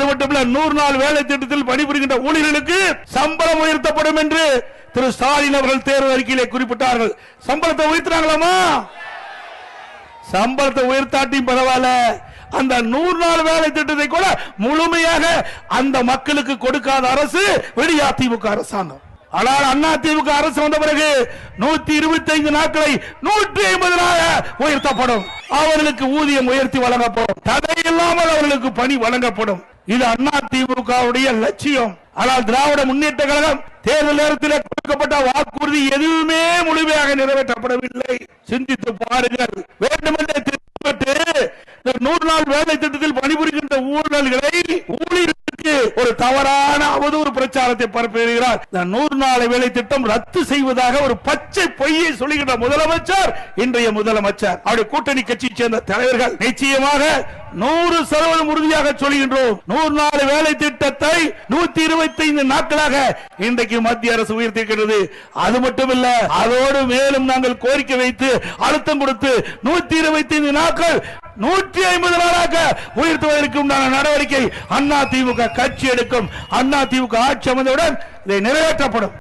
அது மட்டுமல்ல 100 நாள் வேலை திட்டத்தில் பணிபுரிகின்ற ஊழியர்களுக்கு சம்பளம் உயர்த்தப்படும் என்று திரு ஸ்டாலின் அவர்கள் தேர்தல் அறிக்கையிலே குறிப்பிட்டார்கள். சம்பளத்தை உயர்த்தினாங்களாமா? சம்பளத்தை உயர்த்தாட்டியும் பரவாயில்ல, அந்த 100 நாள் வேலை திட்டத்தை கூட முழுமையாக அந்த மக்களுக்கு கொடுக்காத அரசு அதிமுக அரசாங்கம். ஆனால் அதிமுக அரசு வந்த பிறகு 125 நாட்களை 150 நாளாக உயர்த்தப்படும். அவர்களுக்கு ஊதியம் உயர்த்தி வழங்கப்படும். தடையில்லாமல் அவர்களுக்கு பணி வழங்கப்படும். இது அதிமுகவுடைய லட்சியம். ஆனால் திராவிட முன்னேற்ற கழகம் தேர்தல் நேரத்தில் கொடுக்கப்பட்ட வாக்குறுதி எதுவுமே முழுமையாக நிறைவேற்றப்படவில்லை. சிந்தித்து பாருங்கள். வேண்டுமென்றே திட்டமிட்டு 100 நாள் வேலை திட்டத்தில் பணிபுரிகின்ற ஊழியர்களுக்கு ஒரு தவறான அவதூறு பிரச்சாரத்தை பரப்புகிறார். 100 நாள் வேலை திட்டம் ரத்து செய்வதாக ஒரு பச்சை பொய்யை சொல்லுகின்ற முதலமைச்சர், இன்றைய முதலமைச்சர், அவருடைய கூட்டணி கட்சியை சேர்ந்த தலைவர்கள் நிச்சயமாக 100% உறுதியாக சொல்கின்றோம். 100 நாள் வேலை திட்டத்தை 125 நாட்களாக இன்றைக்கு மத்திய அரசு உயர்த்திருக்கிறது. அது மட்டுமல்ல, அதோடு மேலும் நாங்கள் கோரிக்கை வைத்து அழுத்தம் கொடுத்து 125 நாட்கள் 150 நாளாக உயர்த்துவதற்கு உண்டான நடவடிக்கை அதிமுக கட்சி எடுக்கும். அதிமுக ஆட்சி அமைந்தவுடன் இதை நிறைவேற்றப்படும்.